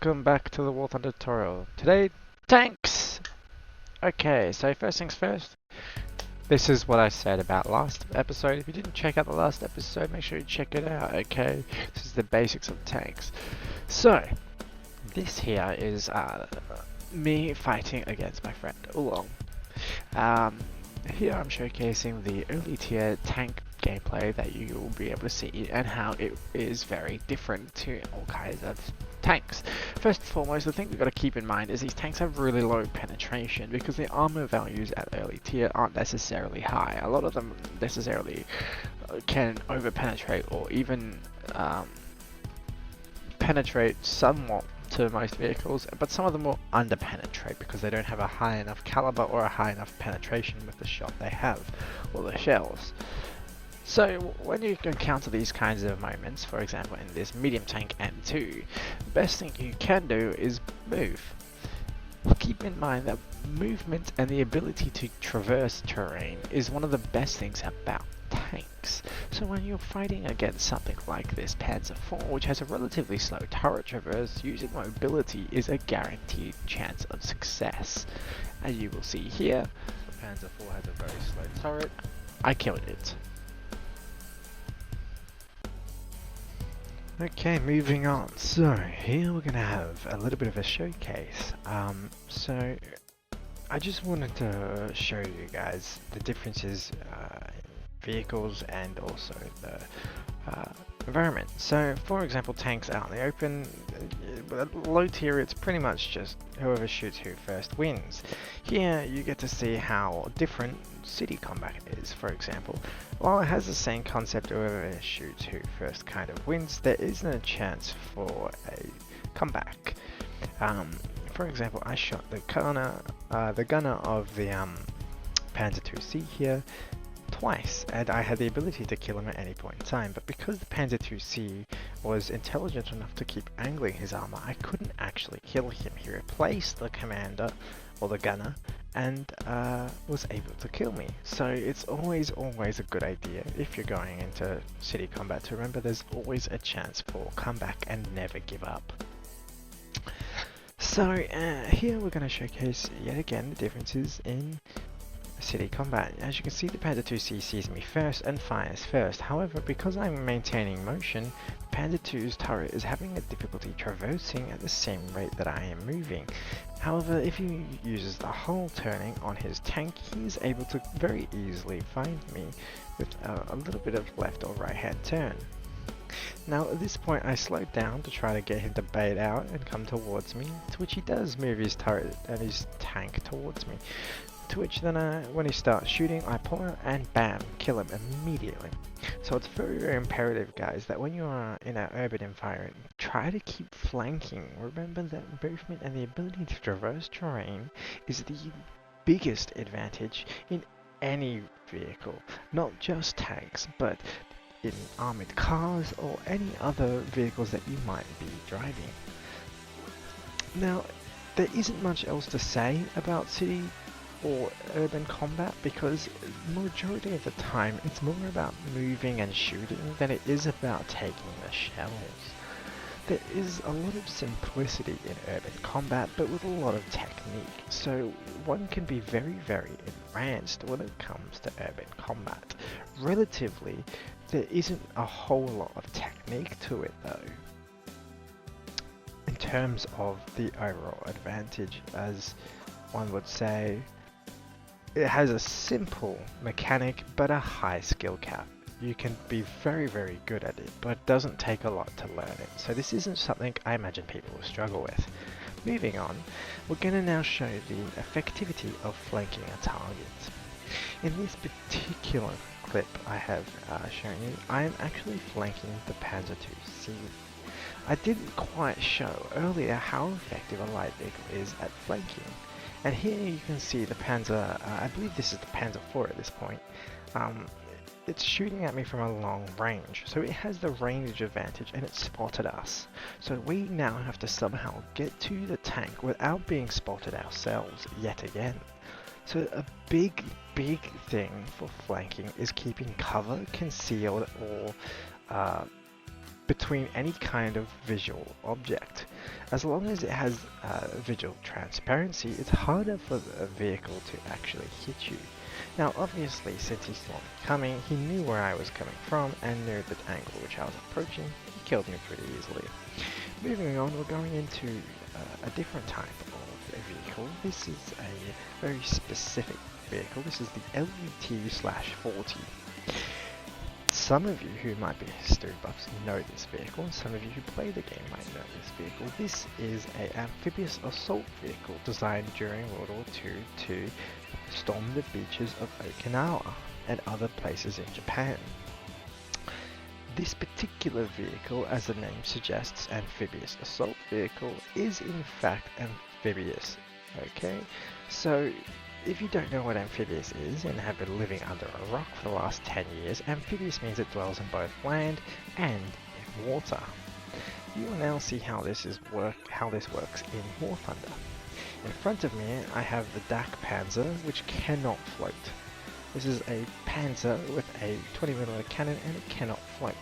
welcome back to the War Thunder tutorial. Today, tanks! Okay, so first things first, this is what I said about last episode. If you didn't check out the last episode, make sure you check it out, okay? This is the basics of tanks. So, this here is me fighting against my friend Oolong. Here I'm showcasing the early tier tank gameplay that you will be able to see and how it is very different to all kinds of tanks. First and foremost, the thing we've got to keep in mind is these tanks have really low penetration because the armor values at early tier aren't necessarily high. A lot of them necessarily can over penetrate or even penetrate somewhat to most vehicles, but some of them will under penetrate because they don't have a high enough caliber or a high enough penetration with the shot they have or the shells. So when you encounter these kinds of moments, for example in this medium tank M2, the best thing you can do is move. Keep in mind that movement and the ability to traverse terrain is one of the best things about tanks. So when you're fighting against something like this Ps4, which has a relatively slow turret traverse, using mobility is a guaranteed chance of success. As you will see here, the Ps4 has a very slow turret. I killed it. Okay, moving on. So here we're going to have a little bit of a showcase. So I just wanted to show you guys the differences in vehicles and also the environment. So for example, tanks out in the open, low tier, it's pretty much just whoever shoots who first wins. Here you get to see how different city combat is. For example, while it has the same concept, whoever shoots who first kind of wins, there isn't a chance for a comeback. For example, I shot the gunner of the Panzer IIc here twice, and I had the ability to kill him at any point in time, but because the Panzer IIc was intelligent enough to keep angling his armor, I couldn't actually kill him. He replaced the commander, or the gunner, and was able to kill me. So it's always a good idea, if you're going into city combat, to remember there's always a chance for comeback and never give up. So here we're going to showcase yet again the differences in city combat. As you can see, the Panzer IIc sees me first and fires first. However, because I'm maintaining motion, the Panzer II's turret is having a difficulty traversing at the same rate that I am moving. However, if he uses the hull turning on his tank, he is able to very easily find me with a little bit of left or right hand turn. Now at this point I slowed down to try to get him to bait out and come towards me, to which he does move his turret and his tank towards me. To which then when he starts shooting, I pull out and bam, kill him immediately. So it's very imperative, guys, that when you are in an urban environment, try to keep flanking. Remember that movement and the ability to traverse terrain is the biggest advantage in any vehicle, not just tanks, but in armored cars or any other vehicles that you might be driving. Now, there isn't much else to say about city or urban combat because majority of the time it's more about moving and shooting than it is about taking the shells. There is a lot of simplicity in urban combat, but with a lot of technique, so one can be very advanced when it comes to urban combat. Relatively, there isn't a whole lot of technique to it though. In terms of the overall advantage, as one would say, it has a simple mechanic but a high skill cap. You can be very good at it, but it doesn't take a lot to learn it. So this isn't something I imagine people will struggle with. Moving on, we're going to now show the effectivity of flanking a target. In this particular clip I have shown you, I am actually flanking the Panzer IIc. I didn't quite show earlier how effective a light vehicle is at flanking. And here you can see the Panzer, I believe this is the Panzer IV at this point. It's shooting at me from a long range, so it has the range advantage and it spotted us. So we now have to somehow get to the tank without being spotted ourselves yet again. So a big thing for flanking is keeping cover, concealed, or between any kind of visual object. As long as it has visual transparency, it's harder for a vehicle to actually hit you. Now obviously, since he saw me coming, he knew where I was coming from and knew the angle which I was approaching. He killed me pretty easily. Moving on, we're going into a different type of a vehicle. This is a very specific vehicle. This is the LVT/40. Some of you who might be history buffs know this vehicle, and some of you who play the game might know this vehicle. This is an amphibious assault vehicle designed during World War II to storm the beaches of Okinawa and other places in Japan. This particular vehicle, as the name suggests, amphibious assault vehicle, is in fact amphibious. Okay, so if you don't know what amphibious is and have been living under a rock for the last 10 years, amphibious means it dwells in both land and in water. You will now see how this works in War Thunder. In front of me I have the Dak Panzer, which cannot float. This is a Panzer with a 20mm cannon and it cannot float.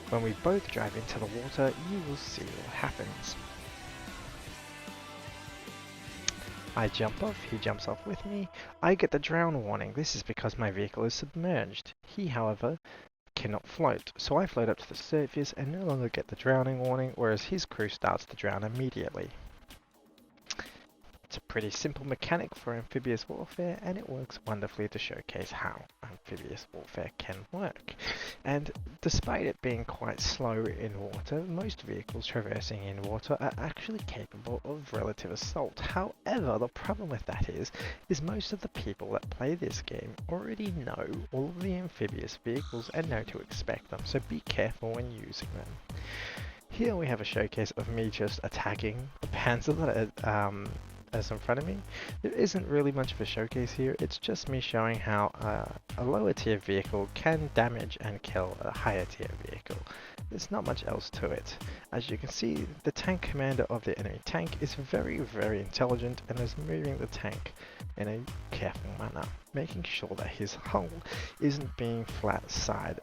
When we both drive into the water, you will see what happens. I jump off, he jumps off with me. I get the drown warning. This is because my vehicle is submerged. He, however, cannot float, so I float up to the surface and no longer get the drowning warning, whereas his crew starts to drown immediately. It's a pretty simple mechanic for amphibious warfare, and it works wonderfully to showcase how amphibious warfare can work. And despite it being quite slow in water, most vehicles traversing in water are actually capable of relative assault. However, the problem with that is most of the people that play this game already know all of the amphibious vehicles and know to expect them, so be careful when using them. Here we have a showcase of me just attacking the Panzer that as in front of me. There isn't really much of a showcase here, it's just me showing how a lower tier vehicle can damage and kill a higher tier vehicle. There's not much else to it. As you can see, the tank commander of the enemy tank is very, very intelligent and is moving the tank in a careful manner, making sure that his hull isn't being flat side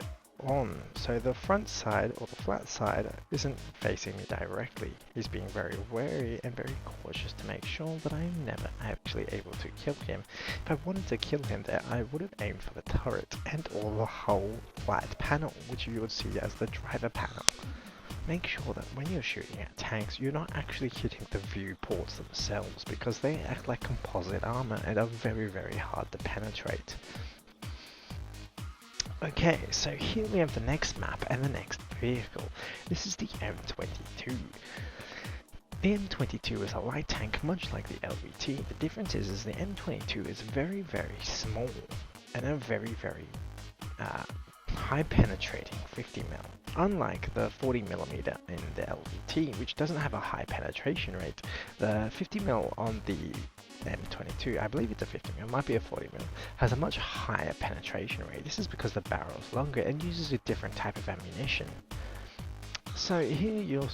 on, so the front side or the flat side isn't facing me directly. He's being very wary and very cautious to make sure that I'm never actually able to kill him. If I wanted to kill him there, I would have aimed for the turret and or the whole flat panel, which you would see as the driver panel. Make sure that when you're shooting at tanks, you're not actually hitting the viewports themselves, because they act like composite armor and are very, very hard to penetrate. Okay, so here we have the next map and the next vehicle. This is the M22. The M22 is a light tank much like the LVT. The difference is the M22 is very, very small and a very, very high penetrating 50mm. Unlike the 40mm in the LVT, which doesn't have a high penetration rate, the 50mm on the M22, I believe it's a 50mm, might be a 40mm, has a much higher penetration rate. This is because the barrel is longer and uses a different type of ammunition. So here I'm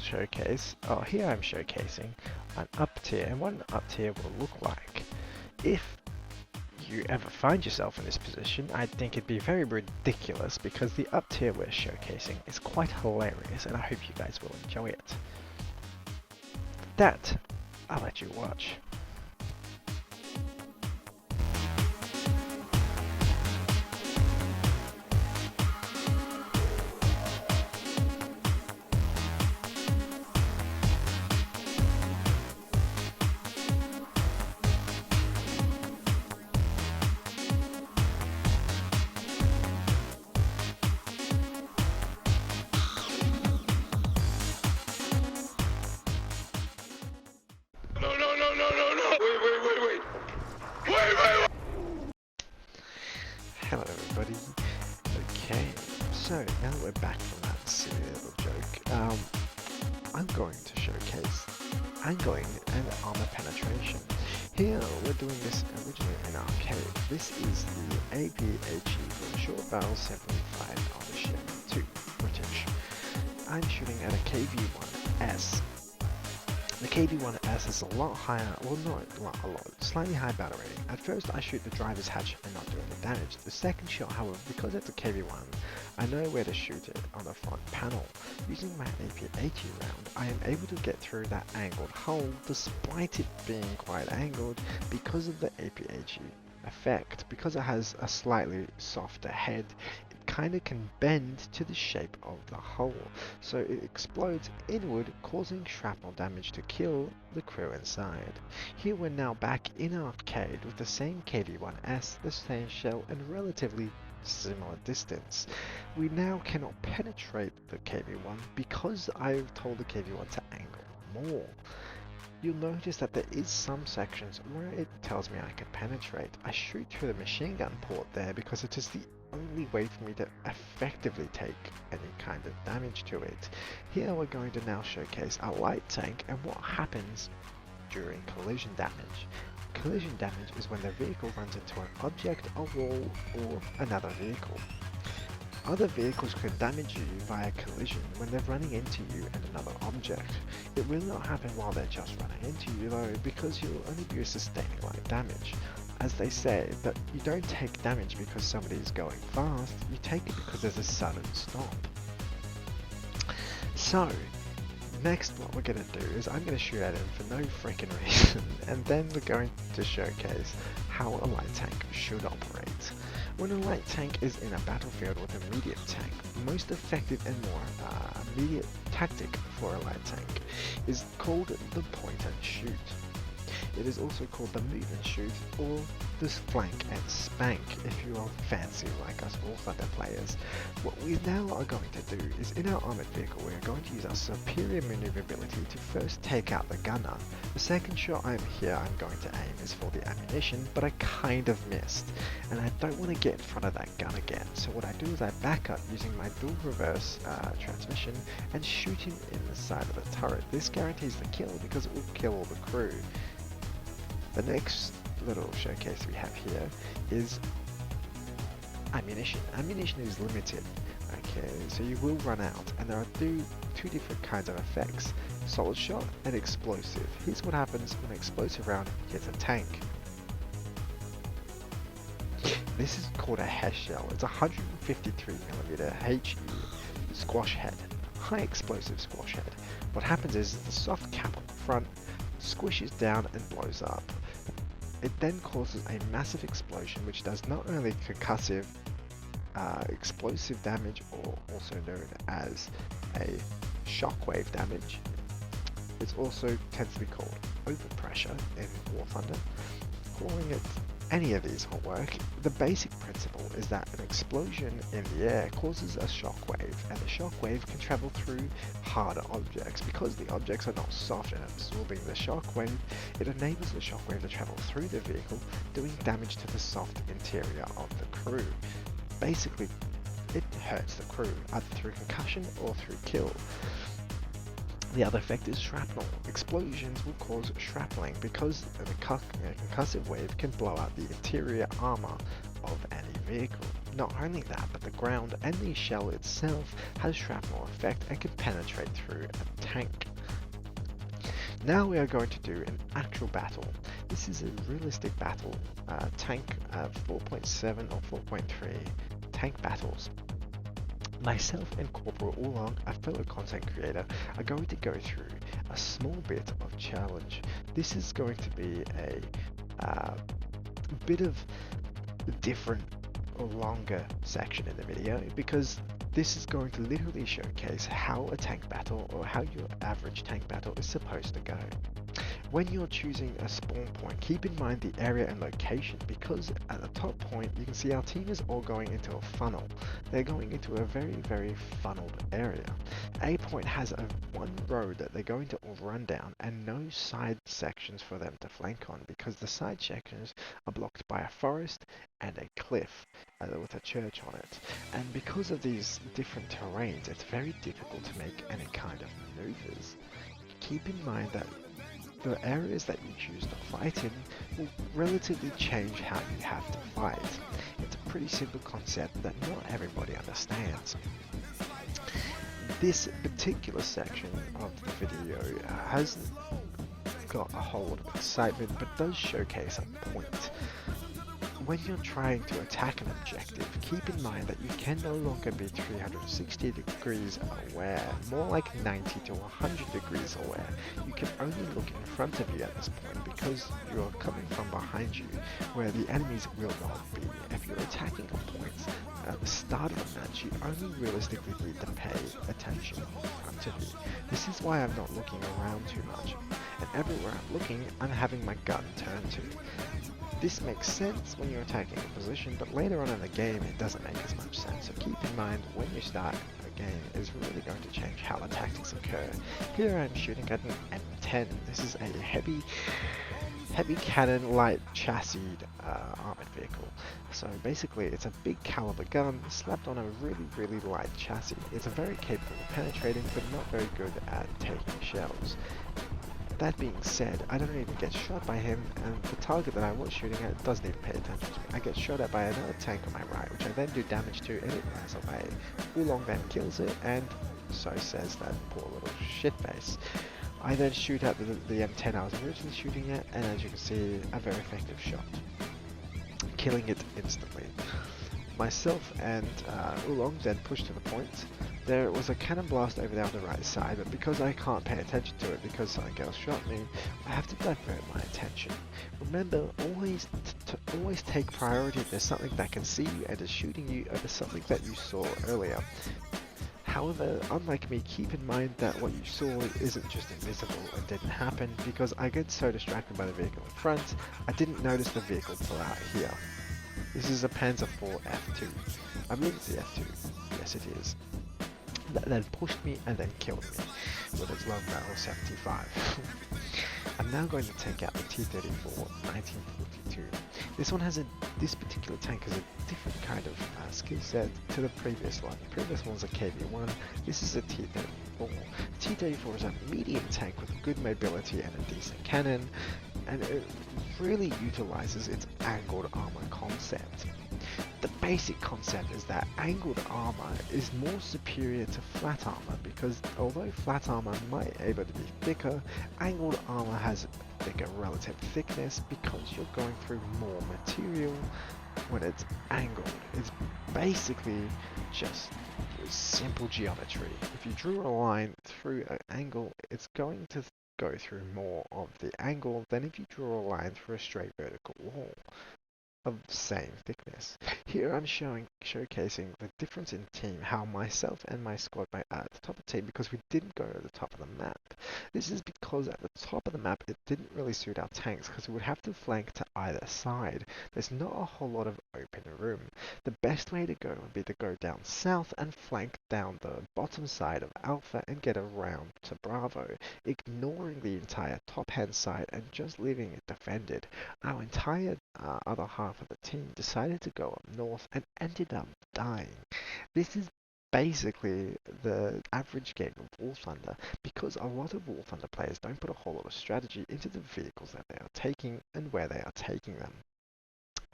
showcasing an up tier, and what an up tier will look like. If you ever find yourself in this position, I think it'd be very ridiculous, because the up tier we're showcasing is quite hilarious and I hope you guys will enjoy it. That, I'll let you watch. Hello everybody. Okay, so now that we're back from that silly little joke, I'm going to showcase angling and armor penetration. Here we're doing this originally in arcade. This is the APHE for Short Barrel 75 on the Sherman 2 British. I'm shooting at a KV-1S. The KV-1S is a lot higher, well not a lot, slightly higher battle rating. At first I shoot the driver's hatch and not do any damage. The second shot, however, because it's a KV-1, I know where to shoot it on the front panel. Using my AP-80 round, I am able to get through that angled hull despite it being quite angled because of the AP-80 effect. Because it has a slightly softer head, kind of can bend to the shape of the hull, so it explodes inward, causing shrapnel damage to kill the crew inside. Here we're now back in arcade with the same KV-1S, the same shell, and relatively similar distance. We now cannot penetrate the KV-1 because I've told the KV-1 to angle more. You'll notice that there is some sections where it tells me I can penetrate. I shoot through the machine gun port there because it is the only way for me to effectively take any kind of damage to it. Here we're going to now showcase a light tank and what happens during collision damage. Collision damage is when the vehicle runs into an object, a wall, or another vehicle. Other vehicles can damage you via collision when they're running into you and another object. It will not happen while they're just running into you though, because you'll only be sustaining light damage. As they say, that you don't take damage because somebody is going fast, you take it because there's a sudden stop. So, next what we're going to do is I'm going to shoot at him for no freaking reason, and then we're going to showcase how a light tank should operate. When a light tank is in a battlefield with a medium tank, the most effective and more immediate tactic for a light tank is called the point and shoot. It is also called the move and shoot, or the flank and spank if you are fancy like us War Thunder players. What we now are going to do is, in our armored vehicle, we are going to use our superior maneuverability to first take out the gunner. The second shot I'm going to aim is for the ammunition, but I kind of missed, and I don't want to get in front of that gun again. So what I do is I back up using my dual reverse transmission and shoot him in the side of the turret. This guarantees the kill because it will kill all the crew. The next little showcase we have here is ammunition. Ammunition is limited, okay, so you will run out, and there are two different kinds of effects: solid shot and explosive. Here's what happens when an explosive round hits a tank. This is called a HE shell. It's a 153mm HE squash head, high explosive squash head. What happens is the soft cap on the front squishes down and blows up. It then causes a massive explosion which does not only concussive explosive damage, or also known as a shockwave damage. It also tends to be called overpressure in War Thunder. Calling it any of these will work. The basic principle is that an explosion in the air causes a shockwave, and the shockwave can travel through harder objects. Because the objects are not soft and absorbing the shockwave, it enables the shockwave to travel through the vehicle, doing damage to the soft interior of the crew. Basically, it hurts the crew, either through concussion or through kill. The other effect is shrapnel. Explosions will cause shrapneling because the concussive wave can blow out the interior armor of any vehicle. Not only that, but the ground and the shell itself has shrapnel effect and can penetrate through a tank. Now we are going to do an actual battle. This is a realistic battle, tank 4.7 or 4.3 tank battles. Myself and Corporal Oolong, a fellow content creator, are going to go through a small bit of challenge. This is going to be a bit of a different or longer section in the video, because this is going to literally showcase how a tank battle, or how your average tank battle, is supposed to go. When you're choosing a spawn point, keep in mind the area and location, because at the top point you can see our team is all going into a funnel. They're going into a very funneled area. A point has one road that they're going to all run down, and no side sections for them to flank on, because the side sections are blocked by a forest and a cliff with a church on it. And because of these different terrains, it's very difficult to make any kind of maneuvers. Keep in mind that the areas that you choose to fight in will relatively change how you have to fight. It's a pretty simple concept that not everybody understands. This particular section of the video has got a whole lot of excitement, but does showcase a point. When you're trying to attack an objective, keep in mind that you can no longer be 360 degrees aware, more like 90 to 100 degrees aware. You can only look in front of you at this point because you're coming from behind you, where the enemies will not be. If you're attacking a point at the start of the match, you only realistically need to pay attention in front of you. This is why I'm not looking around too much, and everywhere I'm looking, I'm having my gun turned to. This makes sense when you're attacking a position, but later on in the game it doesn't make as much sense, so keep in mind when you start a game is really going to change how the tactics occur. Here I'm shooting at an M10. This is a heavy cannon light chassis armored vehicle. So basically it's a big caliber gun slapped on a really light chassis. It's very capable of penetrating but not very good at taking shells. That being said, I don't even get shot by him, and the target that I was shooting at doesn't even pay attention to me. I get shot at by another tank on my right, which I then do damage to, and it runs away. Oolong then kills it, and so says that poor little shitface. I then shoot at the M10 I was originally shooting at, and as you can see, a very effective shot, killing it instantly. Myself and Oolong then pushed to the point. There was a cannon blast over there on the right side, but because I can't pay attention to it because something else shot me, I have to divert my attention. Remember, always take priority if there's something that can see you and is shooting you over something that you saw earlier. However, unlike me, keep in mind that what you saw isn't just invisible and didn't happen, because I get so distracted by the vehicle in front, I didn't notice the vehicle pull out here. This is a Ps4 F2. I believe it's the F2. Yes, it is. That then pushed me and then killed me with its long barrel 75. I'm now going to take out the T-34 1942. This particular tank has a different kind of skill set to the previous one. The previous one was a KV-1, this is a T-34. The T-34 is a medium tank with good mobility and a decent cannon, and it really utilizes its angled armor concept. The basic concept is that angled armor is more superior to flat armor, because although flat armor might be able to be thicker, angled armor has thicker relative thickness because you're going through more material when it's angled. It's basically just simple geometry. If you drew a line through an angle, it's going to go through more of the angle than if you draw a line through a straight vertical wall of the same thickness. Here I'm showcasing the difference in team, how myself and my squad mate are at the top of the team because we didn't go to the top of the map. This is because at the top of the map it didn't really suit our tanks because we would have to flank to either side. There's not a whole lot of open room. The best way to go would be to go down south and flank down the bottom side of Alpha and get around to Bravo, ignoring the entire top hand side and just leaving it defended. Our entire other half of the team decided to go up north and ended up dying. This is basically the average game of War Thunder, because a lot of War Thunder players don't put a whole lot of strategy into the vehicles that they are taking and where they are taking them.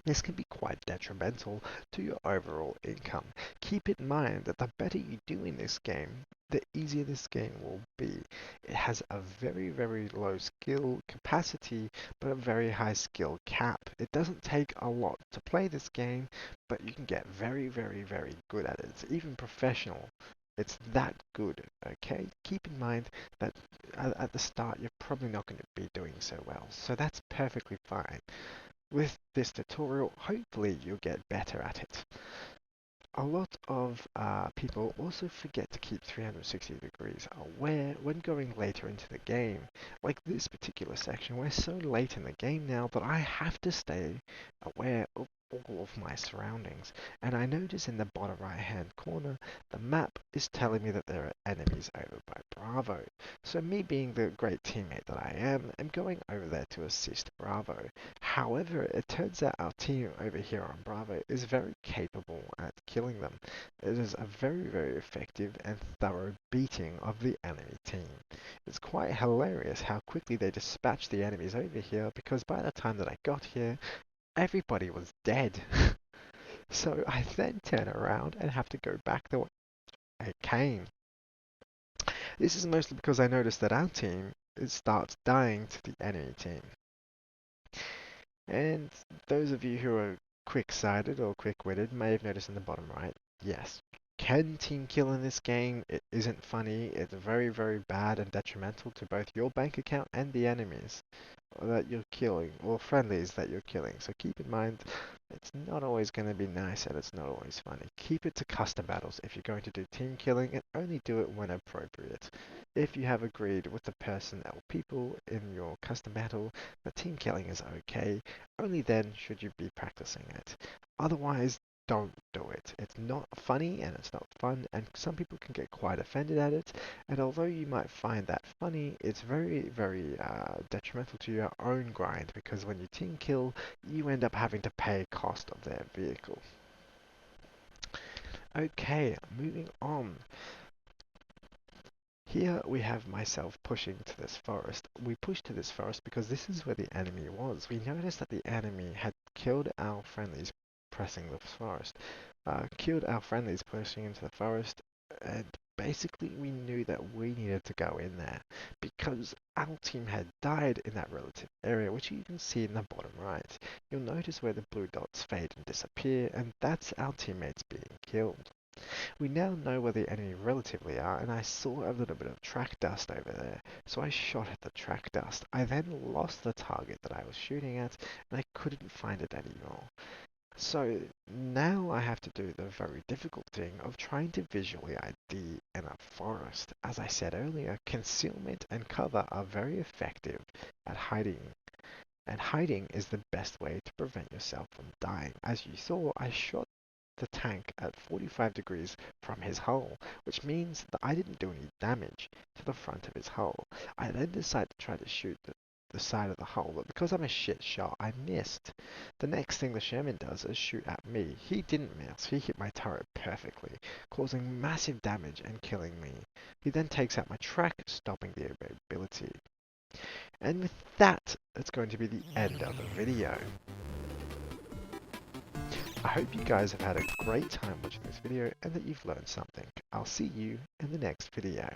This can be quite detrimental to your overall income. Keep in mind that the better you do in this game, the easier this game will be. It has a very low skill capacity, but a very high skill cap. It doesn't take a lot to play this game, but you can get very good at it. It's even professional. It's that good, okay? Keep in mind that at the start, you're probably not going to be doing so well, so that's perfectly fine. With this tutorial, hopefully you'll get better at it. A lot of people also forget to keep 360 degrees aware when going later into the game. Like this particular section, we're so late in the game now that I have to stay aware of all of my surroundings. And I notice in the bottom right hand corner, the map is telling me that there are enemies over by Bravo. So me being the great teammate that I am going over there to assist Bravo. However, it turns out our team over here on Bravo is very capable at killing them. It is a very effective and thorough beating of the enemy team. It's quite hilarious how quickly they dispatched the enemies over here, because by the time that I got here, everybody was dead. So I then turn around and have to go back the way I came. This is mostly because I noticed that our team it starts dying to the enemy team. And those of you who are quick-sighted or quick-witted may have noticed in the bottom right, yes, can team kill in this game? It isn't funny. It's very, very bad and detrimental to both your bank account and the enemies that you're killing, or friendlies that you're killing. So keep in mind, it's not always going to be nice and it's not always funny. Keep it to custom battles if you're going to do team killing, and only do it when appropriate. If you have agreed with the person or people in your custom battle that team killing is okay, only then should you be practicing it. Otherwise, don't do it. It's not funny and it's not fun, and some people can get quite offended at it. And although you might find that funny, it's very, very detrimental to your own grind, because when you team kill, you end up having to pay cost of their vehicle. Okay, moving on. Here we have myself pushing to this forest. We pushed to this forest because this is where the enemy was. We noticed that the enemy had killed our friendlies pressing the forest. Killed our friendlies pushing into the forest, and basically we knew that we needed to go in there because our team had died in that relative area, which you can see in the bottom right. You'll notice where the blue dots fade and disappear, and that's our teammates being killed. We now know where the enemy relatively are, and I saw a little bit of track dust over there, so I shot at the track dust. I then lost the target that I was shooting at, and I couldn't find it anymore. So now I have to do the very difficult thing of trying to visually ID in a forest. As I said earlier, concealment and cover are very effective at hiding, and hiding is the best way to prevent yourself from dying. As you saw, I shot the tank at 45 degrees from his hull, which means that I didn't do any damage to the front of his hull. I then decided to try to shoot the side of the hull, but because I'm a shit shot, I missed. The next thing the Sherman does is shoot at me. He didn't miss. He hit my turret perfectly, causing massive damage and killing me. He then takes out my track, stopping the ability. And with that, it's going to be the end of the video. I hope you guys have had a great time watching this video and that you've learned something. I'll see you in the next video.